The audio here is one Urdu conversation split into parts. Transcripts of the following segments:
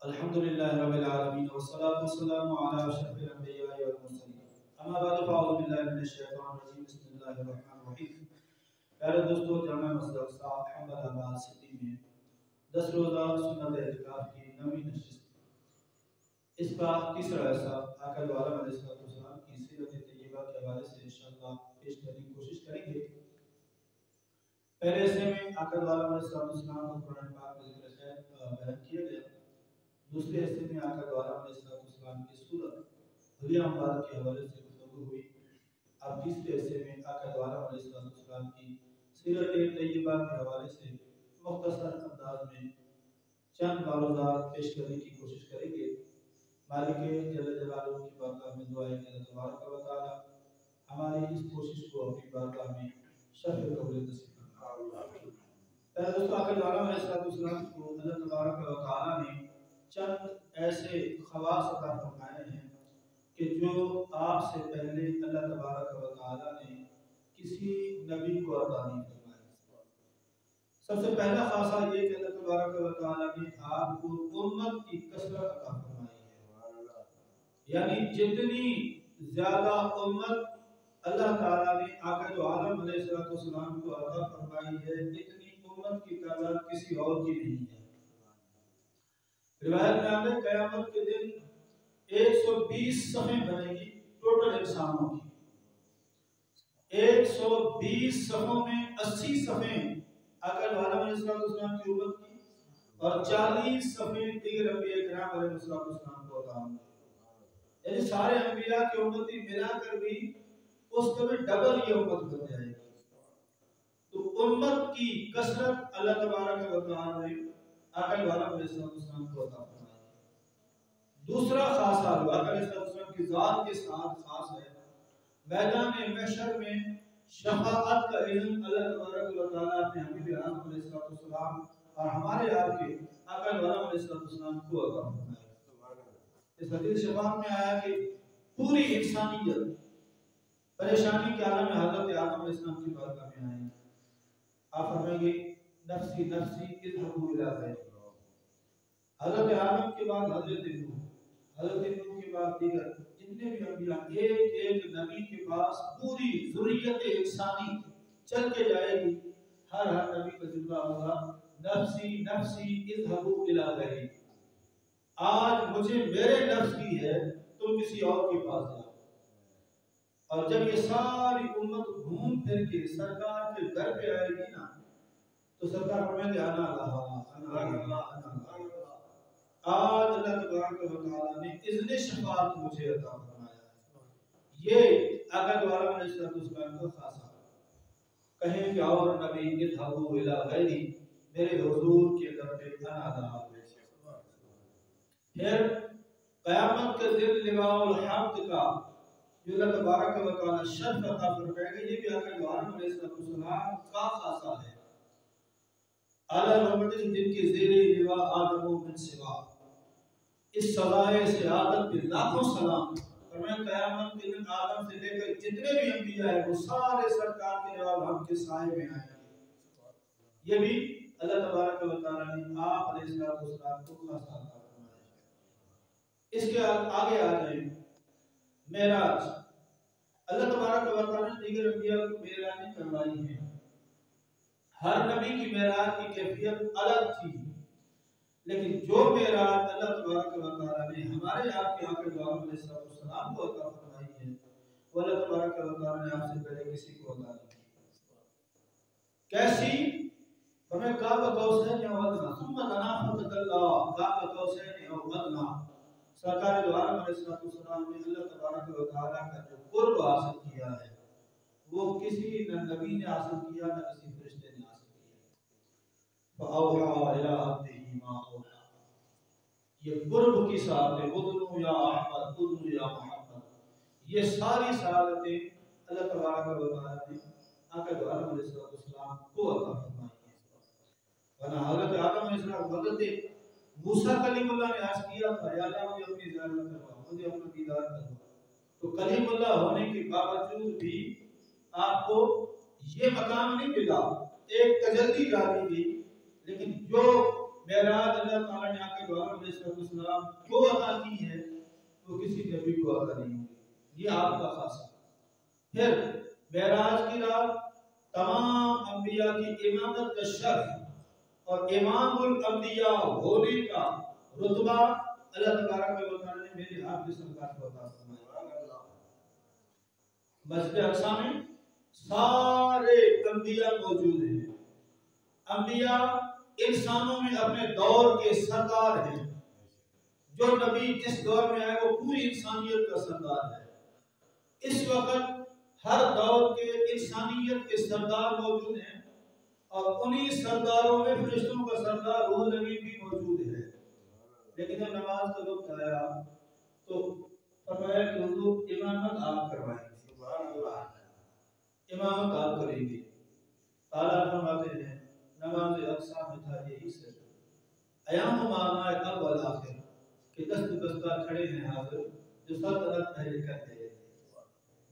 الحمد لله رب العالمين والصلاة والسلام على أشرف الأنبياء والمرسلين أما بعد فأعوذ بالله من الشيطان الرجيم بسم الله الرحمن الرحيم پیارے دوستو جامع مسجد اقصی احمد آباد سٹی میں 10 روزہ سنت اعتکاف کی 9ویں نشست اس کا تیسرا حصہ آقا دو عالم علیہ السلام کی سیرت طیبہ کے حوالے سے انشاءاللہ پیش کرنے کی کوشش کریں گے۔ پہلے حصے میں آقا دو عالم علیہ السلام کو قرآن پاک میں ذکر خیر بیان کیا گیا، دوسرے حصے میں آقا دو عالم علیہ السلام کی صورت حلیہ مبارک کے حوالے سے گفتگو ہوئی۔ اب تیسرے حصے میں آقا دو عالم علیہ السلام کی سیرت طیبہ کے حوالے سے مختصر انداز میں چند معلومات پیش کرنے کی کوشش کریں گے۔ مالک جل جلالہ کی بارگاہ میں دعا ہے کہ اللہ تبارک و تعالی ہماری اس کوشش کو اپنی بارگاہ میں شرف قبول نصیب فرمائے۔ پہلے دوستو آقا دو عالم علیہ السلام کو اللہ تبارک و تعالی نے چند ایسے خواص عطا فرمائے ہیں کہ جو آپ سے پہلے اللہ تبارک و تعالی نے کسی نبی کو عطا نہیں فرمائے۔ سب سے پہلا خاصہ یہ کہ اللہ تبارک و تعالی نے آپ کو امت کی کثرت عطا فرمائی ہے، یعنی جتنی زیادہ امت اللہ تعالی نے آقا دو عالم علیہ السلام کو عطا فرمائی ہے اتنی امت کی تعداد کسی اور کی نہیں ہے۔ روایت میں آتا ہے قیامت کے دن 120 صفیں بنے گی ٹوٹل انسانوں کی، 120 صفوں میں 80 صفیں آقا دو عالم علیہ السلام کی امت کی اور 40 صفیں دیگر انبیاء کرام علیہ السلام کو عطا ہوئی، یعنی سارے انبیاء کی امتی ملا کر بھی اس کے میں ڈبل یہ امت بن جائے گی۔ تو امت کی کثرت اللہ تبارک و تعالی نے آقا دو عالم علیہ السلام کو عطا فرمائی۔ دوسرا خاصہ جو آقا علیہ السلام کی ذات کے ساتھ خاص ہے، میدان محشر میں شفاعت کا علم اللہ تبارک و تعالی نے حبیب اعظم علیہ السلام اور ہمارے آپ کے آقا دو عالم علیہ السلام کو عطا فرمایا۔ اس حدیث شفاعت میں آیا کہ پوری انسانیت پریشانی کے عالم میں حضرت آدم علیہ السلام کی بارگاہ میں آئے، آپ فرمائیں گے نفسی نفسی اذهبوا الى غیری۔ حضرت آدم کے بعد حضرت نوح کے بعد دیگر جتنے بھی انبیاء، ایک ایک نبی کے پاس پوری ذریت انسانی چل کے جائے گی، ہر نبی کا جملہ ہوگا نفسی نفسی اذهبوا الى غیری، آج مجھے میرے نفس کی ہے تم کسی اور کے پاس جاؤ۔ اور جب یہ ساری امت گھوم پھر کے سرکار کے در پہ آئے گی نا تو سرکار فرمائیں گے انا لہا انا لہا انا لہا، آج اللہ تبارک و تعالی نے اذن شفاعت مجھے عطا فرمایا ہے۔ یہ آقا دو عالم علیہ السلام کا خاصہ کہیں کہ اور نبی اذهبوا الى غیری، میرے حضور کے در پہ انا لہا۔ پھر قیامت کے دن لواء الحمد کا جو اللہ تبارک و تعالی شرف عطا فرمائے گا، یہ بھی آقا دو عالم علیہ السلام کا خاصہ ہے۔ اعلیٰ رحمت جن کے زیر لواء آدم و من سوا، اس سوائے سے آدم پہ لاکھوں سلام۔ فرمایا قیامت کے دن آدم سے لے کر جتنے بھی انبیاء ہیں وہ سارے سرکار کے لواء الحمد کے سائے میں آئیں گے۔ یہ بھی اللہ تبارک و تعالی نے آپ علیہ السلام کو خاص عطا فرمایا ہے۔ اس کے آگے آ جائیں معراج، اللہ تبارک و تعالی نے دیگر انبیاء کو معراجیں کروائی ہیں، ہر نبی کی معراج کی کیفیت الگ تھی، لیکن جو معراج اللہ تبارک و تعالی نے ہمارے آپ کے آقا دو عالم علیہ السلام کو عطا فرمائی ہے وہ اللہ تبارک و تعالی نے آپ سے پہلے کسی کو عطا نہیں کی۔ کیسی؟ ہمیں قاب قوسین او ادنی ثم دنا فتدلی، قاب قوسین او ادنی، سرکار دو عالم علیہ السلام نے اللہ تبارک و تعالی کا جو قرب حاصل کیا ہے وہ کسی نہ نبی نے حاصل کیا نہ کسی فرشتے نے حاصل کیا۔ فَأَوْحَىٰ إِلَىٰ عَبْدِهِ مَا أَوْحَىٰ، یہ قرب کی سعادتیں اُذْنُ یا احمد اُذْنُ یا محمد، یہ ساری سعادتیں اللہ تبارک و تعالی نے آقا دو عالم علیہ السلام کو عطا فرمائی ہیں۔ ورنہ حضرت آدم علیہ السلام حضرت موسیٰ کلیم اللہ نے عرض کیا تھا یا اللہ مجھے اپنی زیارت کروا، مجھے اپنا دیدار کروا، تو کلیم اللہ ہونے کے باوجود بھی آپ کو یہ مقام نہیں ملا، ایک تجلی ڈالی گئی، لیکن جو معراج اللہ تعالیٰ نے آقا دو عالم علیہ السلام کو عطا کی ہے وہ کسی نبی کو عطا نہیں ہوئی، یہ آپ کا خاصہ۔ پھر معراج کی رات تمام انبیاء کی امامت کا شرف اور امام الانبیاء ہونے کا رتبہ اللہ تبارک و تعالیٰ نے میرے آپ کے سرکار کو عطا فرمایا۔ مسجد اقصی میں سارے انبیاء موجود ہیں۔ انبیاء انسانوں میں اپنے دور کے سردار ہیں، جو نبی جس دور میں آئے وہ پوری انسانیت کا سردار ہے۔ اس وقت ہر دور کے انسانیت کے سردار موجود ہیں اور انہی سرداروں میں فرشتوں کا سردار روح الامین بھی موجود ہے۔ لیکن جب نماز کا وقت آیا تو فرمایا کہ حضور امامت آپ کروائیں گے، امامت آپ کریں گے۔ تعالیٰ فرماتے ہیں نماز اقصی میں تھا یہی سے ایام مانا اول آخر کہ دست بستہ کھڑے ہیں حاضر جو سلطنت پہلے کرتے ہیں،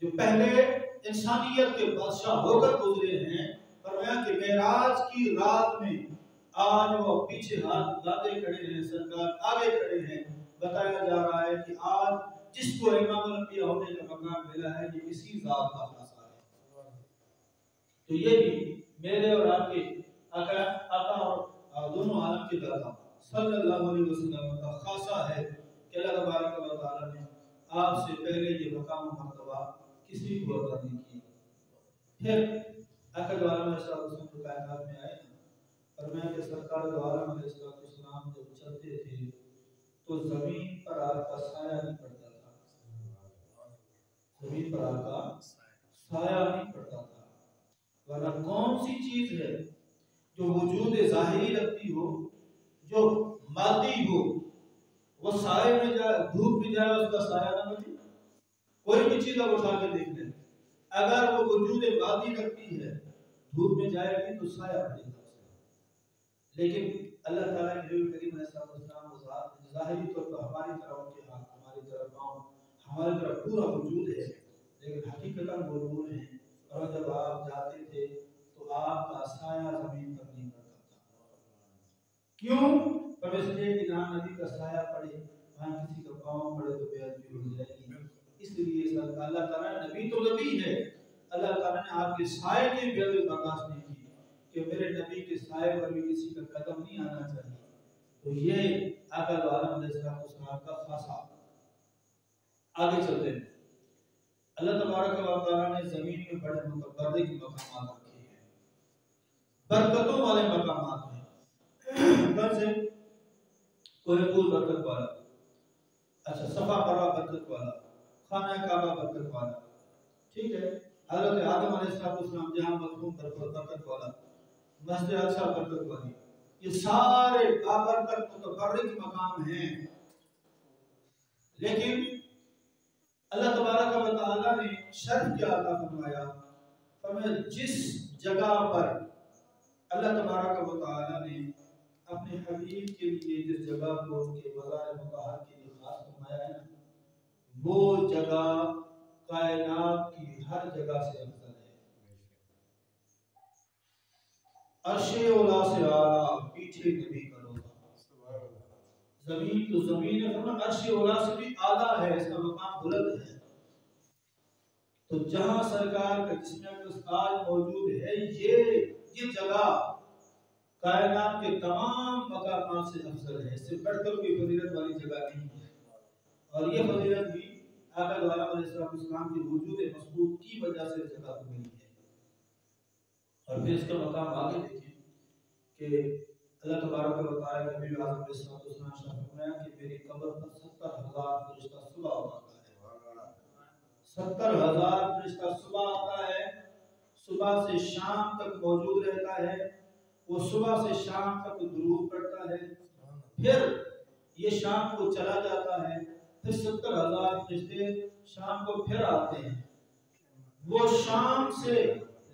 جو پہلے انسانیت کے بادشاہ ہو کر گزرے ہیں۔ فرمایا کہ معراج کی رات میں آج وہ پیچھے ہاتھ دادے کھڑے ہیں، سرکار آگے کھڑے ہیں، بتایا جا رہا ہے کہ آج جس کو امام الانبیاء ہونے کا مقام ملا ہے یہ اسی ذات کا خاصہ ہے۔ تو یہ بھی میرے اور آپ کے آقا اور دونوں عالم کے دادا صلی اللہ علیہ وسلم کا خاصہ ہے کہ اللہ تبارک و تعالیٰ نے آپ سے پہلے یہ مقام و مرتبہ کسی کو عطا نہیں کیا۔ پھر آقا دو عالم علیہ السلام کائنات میں آئے اور میں کہ سرکار دو عالم علیہ السلام جب چلتے تھے تو زمین پر آپ کا سایہ نہیں پڑتا تھا، زمین پر آپ کا سایہ نہیں پڑتا تھا۔ ورنہ کون سی چیز ہے جو وجود ظاہری رکھتی ہو، جو مادی ہو، وہ سائے میں جائے، دھوپ میں جائے اس کا سایہ نہ بنے؟ کوئی بھی چیز آپ اٹھا کے دیکھ لیں، اگر وہ وجود مادی رکھتی ہے دھوپ میں جائے گی تو سایہ پڑے گا۔ لیکن اللہ تعالیٰ کے نبی کریم علیہ السلام وہ ذات ظاہری طور پر ہماری طرف ان کے ہاتھ، ہماری طرف پاؤں، ہماری طرف پورا وجود ہے، لیکن حقیقتاً وہ نور ہیں۔ اور جب آپ جاتے تھے تو آپ کا سایہ زمین پر نہیں پڑتا تھا۔ کیوں؟ پر اس لیے کہ جہاں نبی کا سایہ پڑے وہاں کسی کا پاؤں پڑے تو بے عزتی ہو جائے گی۔ اس لیے اللہ تعالیٰ نبی تو نبی ہے، اللہ تعالیٰ نے آپ کے سائے کی بے عزتی برداشت نہیں کی کہ میرے نبی کے سائے پر بھی کسی کا قدم نہیں آنا چاہیے۔ تو یہ آقا دو عالم علیہ السلام کا خاصہ۔ آگے چلتے ہیں۔ اللہ تبارک و تعالیٰ نے زمین میں بڑے متبرک مقامات رکھے ہیں، برکتوں والے مقامات ہیں۔ گھر سے کوہ طور برکت والا، اچھا صفا مروا برکت والا، خانہ کعبہ برکت والا، ٹھیک ہے، حضرت آدم علیہ السلام جہاں مدفون برکت والا، مسجد اقصی برکت والی، یہ سارے بابرکت متبرک مقام ہیں۔ لیکن اللہ تبارک و تعالیٰ نے شرط کیا عطا فرمایا؟ فرمایا جس جگہ پر اللہ تبارک و تعالیٰ نے اپنے حبیب کے لیے جس جگہ کو ان کے مزار مطہر کے لیے خاص فرمایا ہے وہ جگہ کائنات کی ہر جگہ سے افضل ہے۔ عرش اولا سے اعلیٰ پیچھے نبی کا روضہ، زمین تو زمین ہے، فرمایا عرش اولا سے بھی اعلیٰ ہے، اس کا مقام بلند ہے۔ تو جہاں سرکار کا جسم اقدس آج موجود ہے یہ جگہ کائنات کے تمام مقامات سے افضل ہے، اس سے بڑھ کر کوئی فضیلت والی جگہ نہیں ہے۔ اور یہ فضیلت بھی آقا دو عالم علیہ السلام کے وجود مسعود کی وجہ سے جگہ کو ملی ہے۔ اور پھر اس کا مقام آگے دیکھیں کہ اللہ تبارک و تعالیٰ کے نبی اعظم علیہ السلام نے فرمایا کہ میری قبر پر 70,000 فرشتہ صبح اترتا ہے، 70,000 فرشتہ صبح آتا ہے، صبح سے شام تک موجود رہتا ہے، وہ صبح سے شام تک درود پڑھتا ہے، پھر یہ شام کو چلا جاتا ہے، پھر 70,000 فرشتے شام کو پھر آتے ہیں، وہ شام سے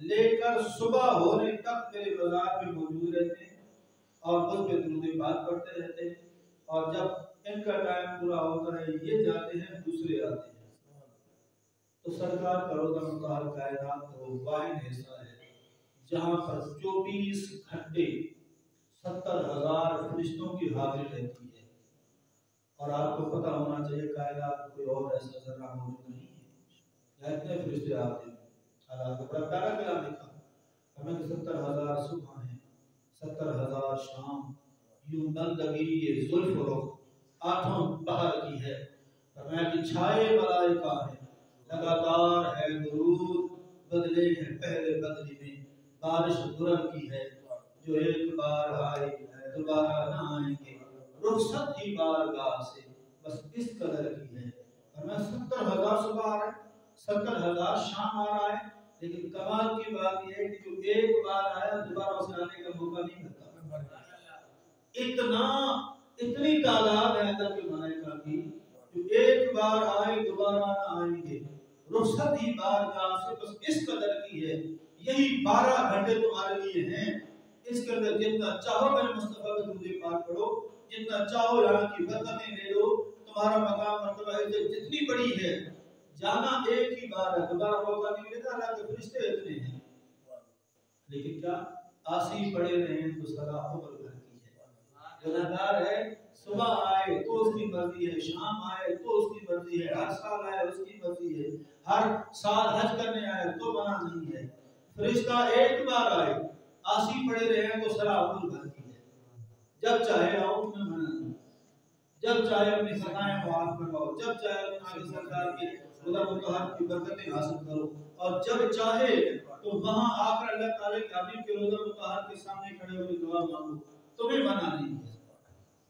لے کر صبح ہونے تک میرے بازار میں موجود رہتے ہیں اور اس پہ درود پاک پڑھتے رہتے ہیں، اور جب ان کا ٹائم پورا ہوتا ہے یہ جاتے ہیں دوسرے آتے ہیں۔ تو سرکار کا روضہ مطہر کائنات کا وہ واحد حصہ ہے جہاں پر 24 گھنٹے 70,000 فرشتوں کی حاضری رہتی ہے، اور آپ کو پتہ ہونا چاہیے کائنات میں کوئی اور ایسا ذرہ موجود نہیں ہے، اتنے فرشتے آتے ہیں۔ اللہ کو بڑا پیارا کلام لکھا ہمیں کہ 70,000 صبح ہیں، 70,000 شام، یوں بندگی یہ زلف و رخ آٹھوں بہر کی ہے، فرمایا کہ چھائے ملائکہ ہیں، لگاتار ہے درود، بدلے ہیں پہلے بدلی میں، بارش درر کی ہے، جو ایک بار آئے دوبارہ نہ آئیں گے، رخصت ہی بارگاہ سے بس اس قدر کی ہے۔ فرمایا 70,000 صبح آ رہا ہے، 70,000 شام آ رہا ہے، لیکن کمال کی بات یہ ہے کہ جو ایک بار آیا دوبارہ اسے آنے کا موقع نہیں ملتا۔ اتنی تعداد ہے اللہ کے ملائکہ کی، جو ایک بار آئے دوبارہ نہ آئیں گے، رخصت ہی بارگاہ سے بس اس قدر کی ہے۔ یہی 12 گھنٹے تمہارے لیے ہیں، اس کے اندر جتنا چاہو میرے مصطفیٰ کا درود پاک پڑھو، جتنا چاہو یہاں کی برکتیں لے لو، تمہارا مقام مرتبہ عزت جتنی بڑی ہے، جانا ایک ہی بار ہے، دوبارہ موقع نہیں ملے گا۔ اللہ کے فرشتے اتنے ہیں، لیکن کیا آسی پڑے رہیں تو سزا عمر بھر کی ہے۔ گناہگار ہے، صبح آئے تو اس کی مرضی ہے، شام آئے تو اس کی مرضی ہے، ہر سال آئے اس کی مرضی ہے، ہر سال حج کرنے آئے تو منع نہیں ہے۔ فرشتہ ایک بار آئے آسی پڑے رہیں تو سزا عمر بھر کی ہے۔ جب چاہے آؤ تمہیں منع نہیں، جب چاہے اپنی خطائیں معاف کرواؤ، جب چاہے اپنی سرکار کی خدا متحد کی برکتیں حاصل کرو، اور جب چاہے تو وہاں آ کر اللہ تعالیٰ کے حبیب کے روضہ مطہر کے سامنے کھڑے ہوئے دعا مانگو، تمہیں منع نہیں ہے۔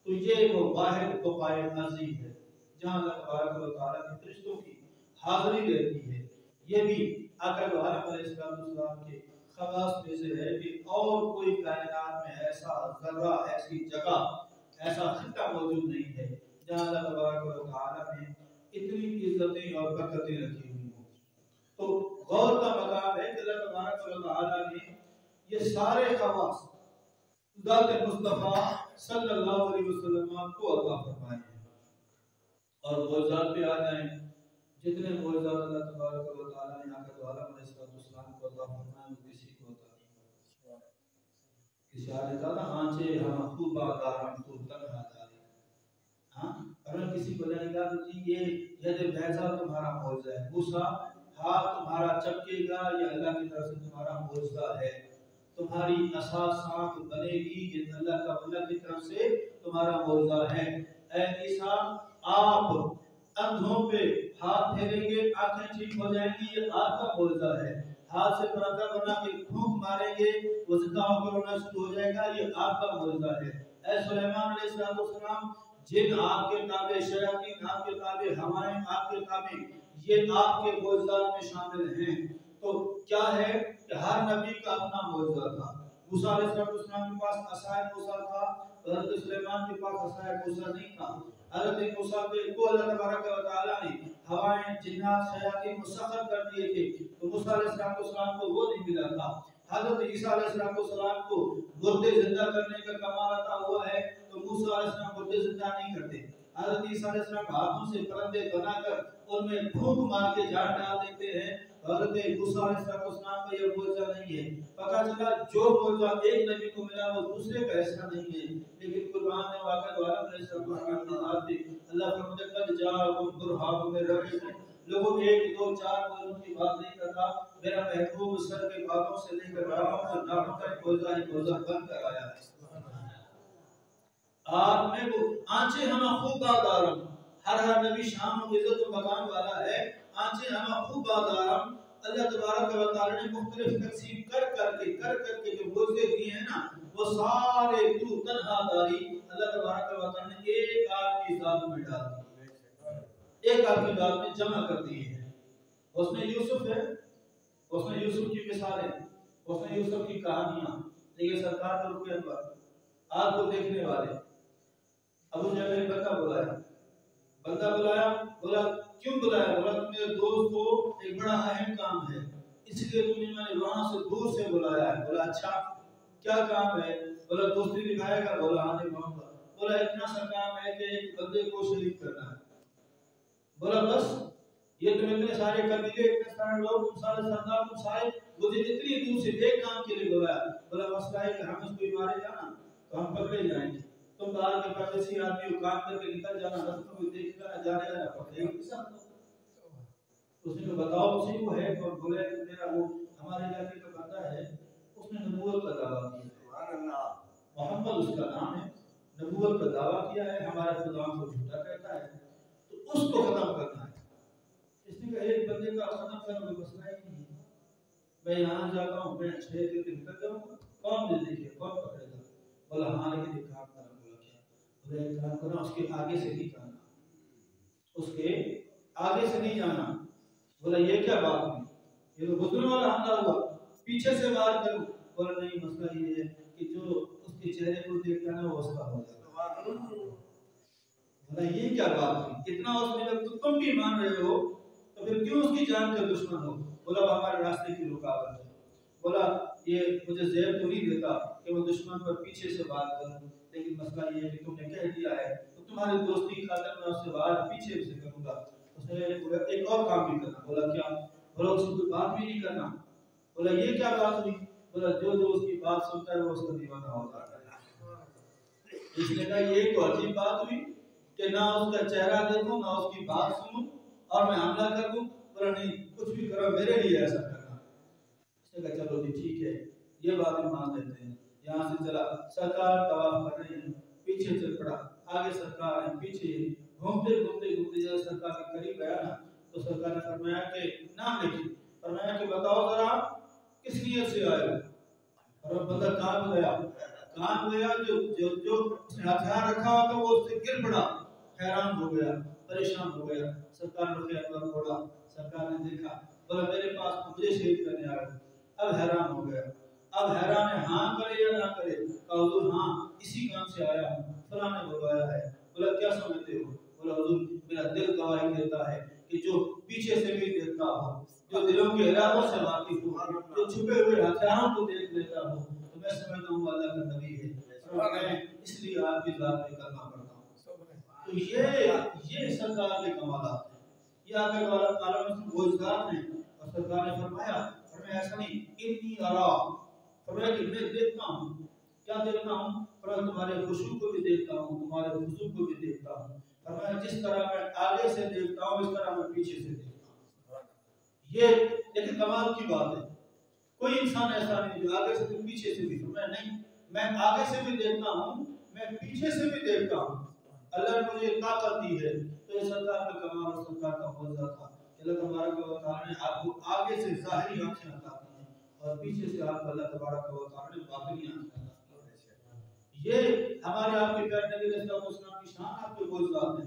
تو یہ وہ واحد بقائے عظیم ہے جہاں اللہ تبارک و تعالیٰ کے فرشتوں کی حاضری رہتی ہے۔ یہ بھی آقا عالم علیہ السلام کے خواص میں سے ہے کہ اور کوئی کائنات میں ایسا ذرہ، ایسی جگہ، ایسا خطہ موجود نہیں ہے جہاں اللہ تبارک و تعالیٰ نے اتنی عزتیں اور برکتیں رکھی ہوئی ہوں۔ تو غور کا مقام ہے کہ اللہ تبارک و تعالیٰ نے یہ سارے خواص ذات مصطفیٰ صلی اللہ علیہ وسلم کو عطا فرمائے ہیں۔ اور معجزات پہ آ جائیں، جتنے معجزات اللہ تبارک و تعالیٰ نے آقا عالم علیہ السلام کو عطا فرمائے وہ کسی کو عطا نہیں۔ کسی آنے تعالیٰ آنچے ہم خوبہ دارم تو تنہا داری، ہاں اگر کسی کو جانے گا تو جی یہ بیضا تمہارا معجزہ ہے، موسیٰ ہاتھ تمہارا چپکے گا یہ اللہ کی طرف سے تمہارا معجزہ ہے، تمہاری عصا سانپ بنے گی یہ اللہ کی طرف سے تمہارا معجزہ ہے۔ اے عیسیٰ آپ اندھوں پہ ہاتھ پھیریں گے آنکھیں ٹھیک ہو جائیں گی یہ آپ کا معجزہ ہے، ہاتھ سے پردہ بنا کے پھونک ماریں گے وہ زندہ ہو کے اڑنا شروع ہو جائے گا یہ آپ کا معجزہ ہے۔ اے سلیمان علیہ السلام جن آپ کے تابع، شیاطین آپ کے تابع، ہوائیں آپ کے تابع، یہ آپ کے معجزات میں شامل ہیں۔ تو کیا ہے کہ ہر نبی کا اپنا معجزہ تھا۔ موسیٰ علیہ السلام کے پاس عصائے موسیٰ تھا، حضرت سلیمان کے پاس عصائے موسیٰ نہیں تھا۔ حضرت موسیٰ کو اللہ تبارک و تعالیٰ نے ہوائیں، جنات، شیاطین مسخر کر دیے تھے، تو موسیٰ علیہ السلام کو وہ نہیں ملا تھا۔ حضرت عیسیٰ علیہ السلام کو مردے زندہ کرنے کا کمال عطا ہوا ہے، تو موسیٰ علیہ السلام مردے زندہ نہیں کرتے۔ حضرت عیسیٰ علیہ السلام ہاتھوں سے پرندے بنا کر ان میں پھونک مار کے جان ڈال دیتے ہیں۔ حضرت موسیٰ علیہ السلام کا یہ معجزہ نہیں ہے۔ پتہ چلا جو معجزہ ایک نبی کو ملا وہ دوسرے کا ایسا نہیں ہے، لیکن قرآن نے واقعہ عالم علیہ السلام کے ساتھ بھی اللہ فرماتے ہیں قد جاءکم برہان من ربکم، لوگوں ایک دو چار معجزوں کی بات نہیں کرتا، میرا محبوب سر کے باتوں سے لے کر راہوں سے ناحوں تک معجزہ بن کر آیا ہے۔ آپ میں وہ آنچے ہم خوب آدارم، ہر نبی شان و عزت و مقام والا ہے۔ آنچے ہم خوب آدارم، اللہ تبارک و تعالی نے مختلف تقسیم کر کے جو معجزے دیے ہیں نا وہ سارے تو تنہا داری اللہ تبارک و تعالی نے ایک آپ کی ذات میں ڈال دی، ایک آپ کی ذات میں جمع کر دی ہے۔ اس میں یوسف ہے، اس میں یوسف کی مثالیں، اس میں یوسف کی کہانیاں، لیکن سرکار کا رخ انور آپ کو دیکھنے والے ابو جہل نے بندہ بلایا، بولا کیوں بلایا؟ بولا تم میرے دوست ہو، ایک بڑا اہم کام ہے اس لیے تم نے میں نے وہاں سے دور سے بلایا ہے۔ بولا اچھا کیا کام ہے؟ بولا دوستی نبھائے گا؟ بولا ہاں نبھاؤں گا۔ بولا اتنا سا کام ہے کہ ایک بندے کو شہید کرنا ہے۔ بولا بس یہ تم اتنے سارے قبیلے، اتنے سارے لوگ، تم سارے سردار، تم سارے مجھے اتنی دور سے ایک کام کے لیے بلایا؟ بولا مسئلہ ہے کہ ہم اس کو مارے گا نا تو ہم پکڑے جائیں گے. تم باہر کے پردیسی آدمی کو کام کر کے نکل جانا, رستوں میں دیکھ کر جانے کا نہ پکڑے گا کس آپ کو. اس نے بتاؤ اسی کو ہے اور بولے کہ میرا وہ ہمارے علاقے کا بندہ ہے, اس نے نبوت کا دعویٰ کیا. سبحان اللہ. محمد اس کا نام ہے, نبوت کا دعویٰ کیا ہے, ہمارے خدا کو جھوٹا کہتا ہے, تو اس کو ختم کرنا ہے. اس نے کہا ایک بندے کا ختم کرنے کا مسئلہ ہی نہیں ہے. میں یہاں جاتا ہوں, میں 6 دن کے نکل جاؤں گا, کون دے دیکھے کون پکڑے گا. بولا ہاں لیکن ایک کام کرنا. بولا کیا؟ بولا ایک کام کرنا, اس کے آگے سے نہیں جانا, اس کے آگے سے نہیں جانا. بولا یہ کیا بات ہوئی, یہ تو غسل والا حملہ ہوا, پیچھے سے وار کروں. بولا نہیں, مسئلہ یہ ہے کہ جو اس کے چہرے کو دیکھتا ہے نا وہ اس کا ہو جاتا ہے. بولا یہ کیا بات ہوئی, اتنا اس میں جب تم بھی مان رہے ہو تو پھر کیوں اس کی جان کا دشمن ہو. بولا وہ ہمارے راستے کی رکاوٹ ہے. بولا یہ مجھے زہر تو نہیں دیتا کہ میں دشمن پر پیچھے سے بات کروں, لیکن مسئلہ یہ ہے کہ تم نے کہہ دیا ہے تو تمہاری دوستی کی خاطر میں اس سے بات پیچھے سے کروں گا. اس نے ایک اور کام بھی کرنا. بولا کیا؟ بولا اس کو بات بھی نہیں کرنا. بولا یہ کیا بات ہوئی. بولا جو اس کی بات سنتا ہے وہ اس کا دیوانہ ہو جاتا ہے. اس نے کہا یہ تو عجیب بات ہوئی کہ نہ اس کا چہرہ دیکھوں نہ اس کی بات سنوں اور میں حملہ کر دوں. بولا نہیں, کچھ بھی کرو میرے لیے ایسا کرنا. اس نے کہا چلو جی ٹھیک ہے, یہ بات ہم مان لیتے ہیں. یہاں سے چلا, سرکار طواف کر رہے ہیں, پیچھے چل پڑا, آگے سرکار ہے, پیچھے گھومتے گھومتے گھومتے جب سرکار کے قریب آیا نا تو سرکار نے فرمایا کہ نام لکھی. فرمایا کہ بتاؤ ذرا کس نیت سے آئے ہو. اور بندہ کام گیا جو اس نے ہتھیار رکھا ہوا تھا وہ اس سے گر پڑا, حیران ہو گیا, پریشان ہو گیا. سرکار نے خیر پر پڑا, سرکار نے دیکھا, بولا میرے پاس مجھے شہید کرنے آیا. اب حیران ہو گیا, اب حیران ہے ہاں کرے یا نہ کرے. کہا حضور ہاں اسی کام سے آیا ہوں, فلاں نے بلوایا ہے. بولا کیا سمجھتے ہو. بولا حضور میرا دل گواہی دیتا ہے کہ جو پیچھے سے بھی دیکھتا ہو, جو دلوں کے ارادوں سے واقف ہو, جو چھپے ہوئے ہتھیاروں کو دیکھ لیتا ہو, تو میں سمجھتا ہوں اللہ کا نبی ہے. اور میں اس لیے آپ کی ذات میں کرنا پڑتا ہوں. تو یہ سرکار کے کمالات ہیں, یہ آگے والا عالم معجزات ہیں. اور سرکار نے فرمایا ایسا نہیں, انی ارا, فرمایا کہ میں دیکھتا ہوں. کیا دیکھتا ہوں؟ فرمایا تمہارے خشوع کو بھی دیکھتا ہوں, تمہارے خضوع کو بھی دیکھتا ہوں. فرمایا جس طرح میں آگے سے دیکھتا ہوں اس طرح میں پیچھے سے دیکھتا ہوں. یہ دیکھیں کمال کی بات ہے. کوئی انسان ایسا نہیں جو آگے سے بھی پیچھے سے بھی. فرمایا نہیں, میں آگے سے بھی دیکھتا ہوں, میں پیچھے سے بھی دیکھتا ہوں. اللہ نے مجھے طاقت دی ہے. تو یہ سرکار کا کمال اور سرکار کا معجزہ تھا. اللہ تبارک و تعالی نے آپ کو آگے سے ظاہری آنکھیں عطا کی ہیں اور پیچھے سے آپ کو اللہ تبارک و تعالی نے باطنی آنکھیں عطا کی ہیں. یہ ہمارے آپ کے پیارے نبی علیہ السلام کی شان, آپ کے معجزات ہیں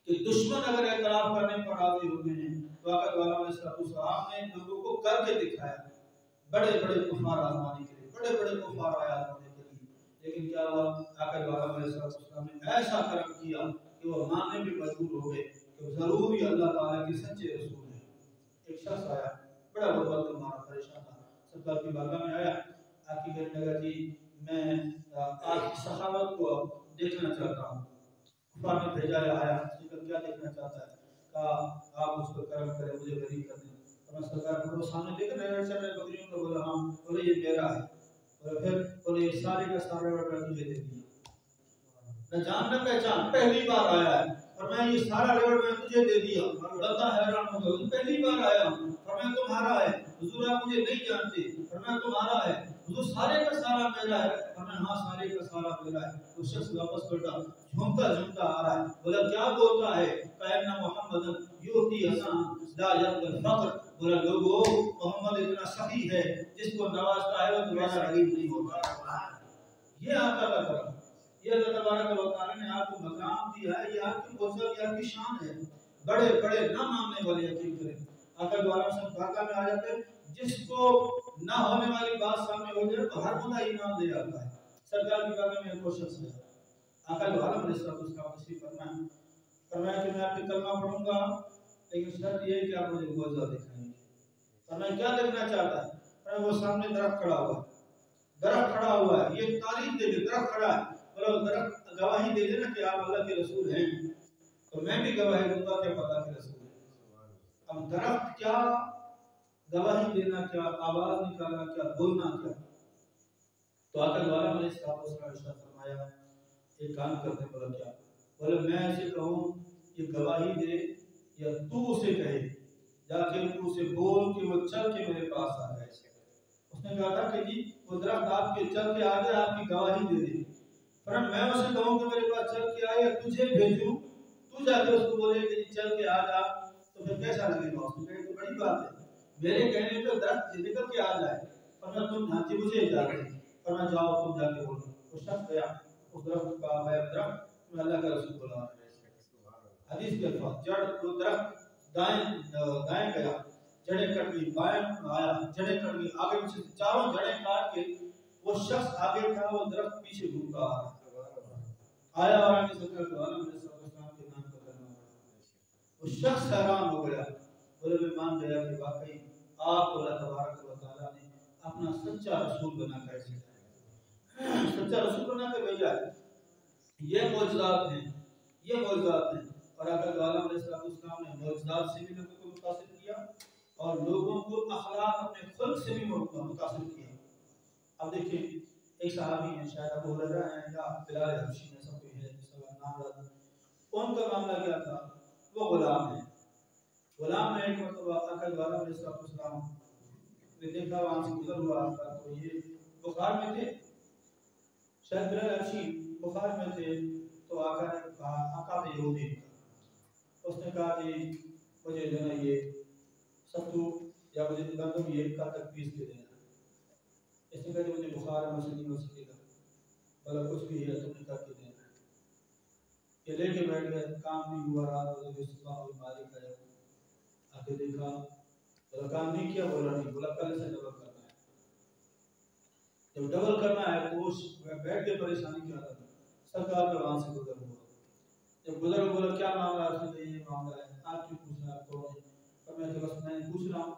کہ دشمن اگر اعتراف کرنے پر راضی ہو گئے ہیں تو آقا والا علیہ السلام نے لوگوں کو کر کے دکھایا. بڑے بڑے کفار آزمانے کے لیے, بڑے بڑے کفار آیا آزمانے کے لیے, لیکن کیا ہوا, آقا والا علیہ السلام نے ایسا کرم کیا کہ وہ ماننے بھی مجبور ہو گئے کہ ضرور ہی اللہ تعالیٰ کے سچے رسول ہیں. ایک شخص آیا, بڑا غربت کا مارا, پریشان تھا, سرکار کی بارگاہ میں آیا. آپ کی کہنے لگا جی میں آپ کی سخاوت کو دیکھنا چاہتا ہوں. کفار نے بھیجا ہے, آیا, کیا دیکھنا چاہتا ہے. کہا آپ اس کو کرم کریں, مجھے غریب کر دیں. اور میں سرکار کو سامنے دیکھ رہے چل رہے بکریوں کو. بولا ہاں. بولے یہ میرا ہے. اور پھر بولے یہ سارے کا سارا میں تجھے دے دیا. نہ جان نہ پہچان, پہلی بار آیا ہے اور میں یہ سارا ریوڑ میں تجھے دے دیا. بندہ حیران ہو گیا, پہلی بار آیا ہوں اور میں تمہارا ہے. حضور آپ مجھے نہیں جانتے اور میں تمہارا ہے. حضور سارے کا سارا میرا ہے. اور میں ہاں سارے کا سارا میرا ہے. وہ شخص واپس لوٹا, جھومتا جھومتا آ رہا ہے. بولا کیا بولتا ہے؟ کہنا محمد یوتی حسن لا یقبل فقر. بولا لوگو محمد اتنا سخی ہے جس کو نوازتا ہے وہ دوبارہ غریب نہیں ہوتا. یہ آقا کا کرم, یہ اللہ تبارک و تعالی نے آپ کو مقام دیا ہے. یہ آپ کی عزت, یہ آپ کی شان ہے. بڑے بڑے نہ ماننے والے یقین کریں. آقا دوارا سے بارگاہ میں آ جاتے, جس کو نہ ہونے والی بات سامنے ہو جائے تو ہر بندہ ایمان لے آتا ہے. سرکار کی بارگاہ میں ایک شخص ہے, آقا دوارا علیہ السلام تشریف فرمایا کہ میں آپ کی کلمہ پڑھوں گا لیکن شرط یہ ہے کہ آپ مجھے معجزہ دکھائیں گے. فرمایا کیا دیکھنا چاہتا ہے؟ فرمایا وہ سامنے درخت کھڑا ہوا ہے, درخت کھڑا ہوا ہے, یہ تعریف دے دے, درخت کھڑا ہے. بولو درخت گواہی دے دے نا کہ آپ اللہ کے رسول ہیں, تو میں بھی گواہی دوں گا کہ آپ اللہ کے رسول ہیں. اب درخت کیا گواہی دینا, کیا آواز نکالنا, کیا بولنا, کیا تو آقا والا علیہ السلام نے ارشاد فرمایا ایک کام کرتے بولا کیا؟ بولے میں اسے کہوں یہ گواہی دے یا تو اسے کہے جا کے تو اسے بول کہ وہ چل کے میرے پاس آ جائے۔ اس نے کہا تھا کہ جی وہ درخت آپ کے چل کے آ جائے آپ کی گواہی دے دے، پر میں اسے کہوں کہ میرے پاس چل کے آئے یا تجھے بھیجوں تو جا کے اس کو بولے کہ جی چل کے آ جا، تو پھر کیسا لگے گا؟ اس نے کہا تو بڑی بات ہے، میرے کہنے پہ درخت نکل کے آ جائے اور میں تم ڈھانچے مجھے اجازت دے اور میں جاؤ تم جا کے بولو۔ وہ شخص گیا اس درخت کا ہے درخت میں اللہ کا رسول بولا حدیث کے الفاظ جڑ وہ درخت دائیں گیا جڑیں کٹ گئی، بائیں آیا جڑیں کٹ گئی، آگے پیچھے چاروں جڑیں کاٹ کے وہ شخص آگے تھا وہ درخت پیچھے گھومتا آ رہا آیا اور آگے ذکر دعانا میں صلی اللہ علیہ وسلم کے نام کا کرنا پڑا۔ وہ شخص حیران ہو گیا، بولے میں مان گیا کہ واقعی آپ اللہ تبارک و تعالیٰ نے اپنا سچا رسول بنا کر سچا رسول بنا کر بھیجا ہے۔ یہ معجزات ہیں، یہ معجزات ہیں، اور آقا عالم علیہ السلام نے معجزات سے بھی لوگوں کو متاثر کیا اور لوگوں کو اخلاق اپنے خلق سے بھی متاثر کیا۔ اب دیکھیں ایک صحابی ہیں شاید ابو ہریرہ ہیں یا بلال حبشی میں سب کوئی ہے جس کا نام رہا، ان کا معاملہ کیا تھا؟ وہ غلام ہیں، غلام میں ایک مرتبہ آقا عالم علیہ السلام نے دیکھا وہاں سے گزر ہوا تو یہ بخار میں تھے، شاید بلال حبشی بخار میں تھے، تو آقا نے کہا آقا نے یہودی اس نے کہا کہ مجھے جو ہے یہ ستو یا مجھے گندم یہ کا تک پیس کے دینا، اس نے کہا کہ مجھے بخار ہے مجھ سے نہیں ہو سکے گا، بلا کچھ بھی ہے تم نے کر کے دینا۔ یہ لے کے بیٹھ گئے، کام نہیں ہوا، رات ہو گئی، صبح ہوئی، مالک آیا آ کے دیکھا بولا کام نہیں کیا، بولا نہیں، بولا کل سے ڈبل کرنا ہے۔ جب ڈبل کرنا ہے تو بیٹھ کے پریشانی کیا تھا، سرکار کا وہاں سے گزر ہوا، جب گزر بولا کیا معاملہ ہے؟ اس نے یہ معاملہ ہے، آپ کیوں پوچھ رہے ہیں؟ آپ کو اور میں کہ بس میں پوچھ رہا ہوں۔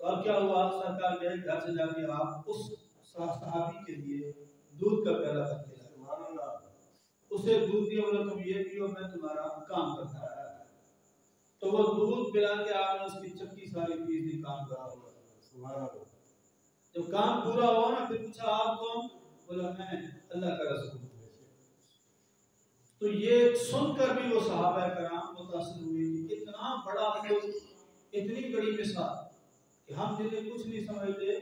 تو اب کیا ہوا؟ سرکار کے گھر سے جا کے آپ اس صحابی کے لیے دودھ کا پیالہ کر کے لائے، اسے دودھ دیا، بولا تم یہ پیو میں تمہارا کام کرتا ہے، تو وہ دودھ پلا کے آپ نے اس کی چکی ساری پیس دی، کام کرا ہوا۔ جب کام پورا ہوا نا پھر پوچھا آپ کون؟ بولا میں اللہ کا رسول۔ تو یہ سن کر بھی وہ صحابہ کرام متاثر ہوئے کہ اتنا بڑا خود، اتنی بڑی مثال کہ ہم جنہیں کچھ نہیں سمجھتے،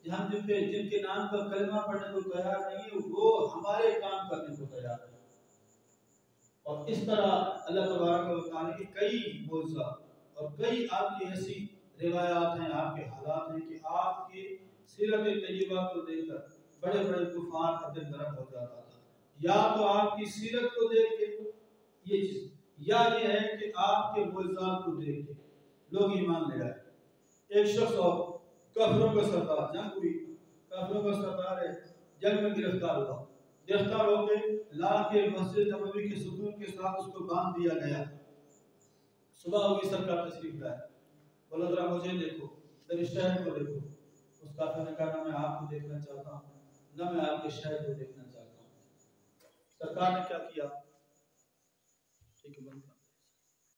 ہم جن کے نام پر کلمہ پڑھنے کو تیار نہیں ہے وہ ہمارے کام کرنے کو تیار ہے۔ اور اس طرح اللہ تبارک و تعالیٰ کے کئی معجزات اور کئی آپ کی ایسی روایات ہیں، آپ کے حالات ہیں کہ آپ کی سیرت طیبہ کو دیکھ کر بڑے بڑے کفار کا دل نرم ہو جاتا تھا، یا تو آپ کی سیرت کو دیکھ کے یہ چیز، یا یہ ہے کہ آپ کے معجزات کو دیکھ کے لوگ ایمان لے آئے۔ ایک شخص اور کافروں کا سردار، جنگ ہوئی، کافروں کا سردار ہے، جنگ میں گرفتار ہوا، گرفتار ہو کے لا کے مسجد نبوی کے ستون کے ساتھ اس کو باندھ دیا گیا۔ صبح ہوئی، سرکار تشریف لائے، بولا ذرا مجھے دیکھو، میرے شہر کو دیکھو۔ اس کافر نے کہا نہ میں آپ کو دیکھنا چاہتا ہوں نہ میں آپ کے شہر کو دیکھنا چاہتا ہوں۔ سرکار نے کیا کیا؟ ٹھیک ہے بند